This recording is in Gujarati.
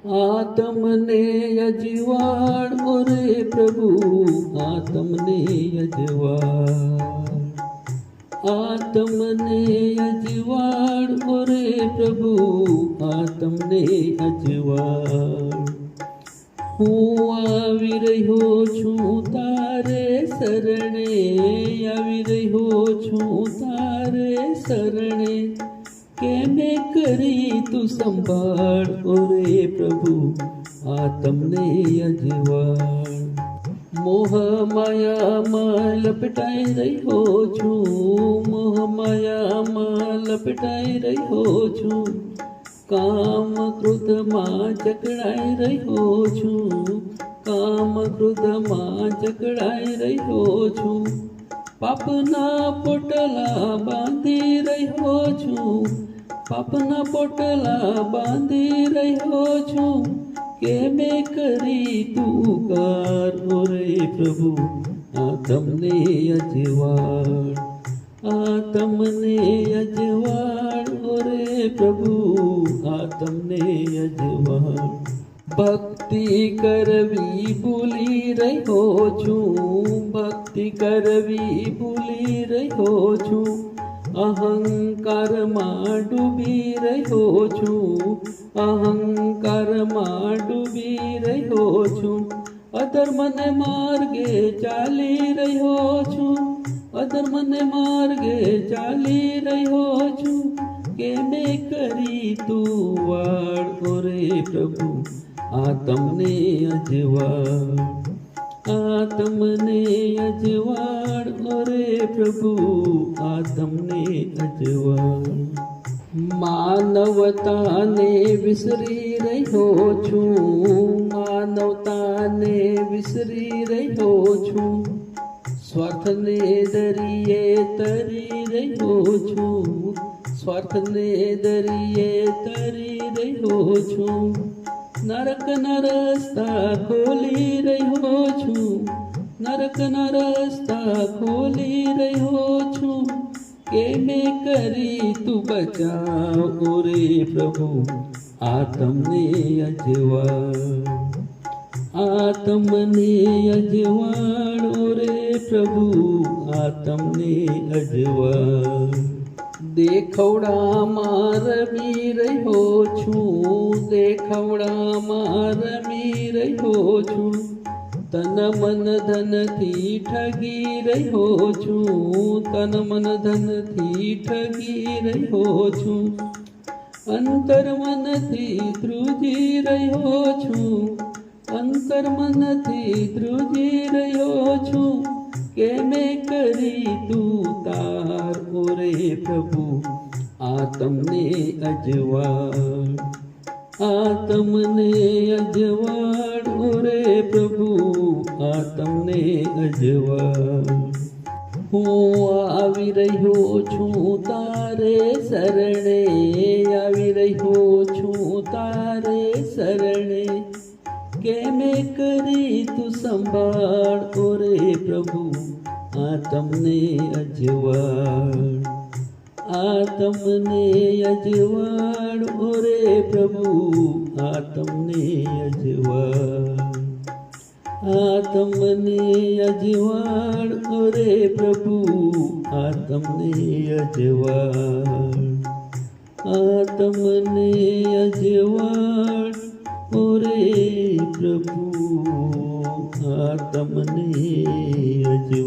આતમને અજવાળ ઓરે પ્રભુ, આતમને અજવાળ, આતમને અજવાળ ઓરે પ્રભુ, આતમને અજવાળ. હું આવી રહ્યો છું તારે શરણે, આવી રહ્યો છું તારે શરણે, કે મેં કરી તું સંભાળ ઓરે પ્રભુ, આ તમને અજવાળ. મોહ માયામાં લપટાઈ રહ્યો છું, મોહ માયામાં લપટાઈ રહ્યો છું, કામ ક્રોધમાં જકડાઈ રહ્યો છું, કામ ક્રોધમાં જકડાઈ રહ્યો છું, પાપના પોટલા બાંધી રહ્યો છું, પાપના પોટલા બાંધી રહ્યો છું, કે મેં કરી તું કાર ઓરે પ્રભુ, આ તમને અજવાળ, આ તમને અજવાળ ઓરે પ્રભુ, આ તમને અજવાળ. ભક્તિ કરવી ભૂલી રહ્યો છું, ભક્તિ કરવી ભૂલી રહ્યો છું, અહંકારમાં ડૂબી રહ્યો છું, અહંકારમાં ડૂબી રહ્યો છું, અધર્મને માર્ગે ચાલી રહ્યો છું, અધર્મને માર્ગે ચાલી રહ્યો છું, કે મેં કરી તું વાળ ઓરે પ્રભુ, આ તમને અજવાળ, આ તમને અજવાળ ઓરે પ્રભુ, આ તમને અજવાળ. માનવતાને વિસરી રહ્યો છું, માનવતાને વિસરી રહ્યો છું, સ્વાર્થને દરિયે તરી રહ્યો છું, સ્વાર્થને દરિયે તરી રહ્યો છું, નરકના રસ્તા ખોલી રહ્યો છું, નરકના રસ્તા ખોલી રહ્યો છું, કે મેં કરી તું બચાવ ઓરે પ્રભુ, આ તમને અજવાળ, આ તમને અજવાળ ઓરે પ્રભુ, આ તમને અજવાળ. દેખવડામાં રમી રહ્યો છું, દેખવડામાં રમી રહ્યો છું, તન મન ધનથી ઠગી રહ્યો છું, તન મન ધનથી ઠગી રહ્યો છું, અંતર મનથી ધ્રુજી રહ્યો છું, અંતર મનથી ધ્રુજી રહ્યો છું, કે મેં કરી તું તાર ઓરે પ્રભુ, આ તમને અજવાળ, આ તમને અજવાળ ઓરે પ્રભુ, આ તમને અજવાળ. હું આવી રહ્યો છું તારે શરણે, આવી રહ્યો છું તારે શરણે, કે મેં કરી તું સંભાળ ઓરે પ્રભુ, આ તમને અજવાળ, આ તમને અજવાળ ઓરે પ્રભુ, આ તમને અજવાળ, આ તમને અજવાળ ઓરે પ્રભુ, આ તમને અજવાળ, આ તમને અજવાળ ઓરે પ્રભુ, આ તમને અજવાળ.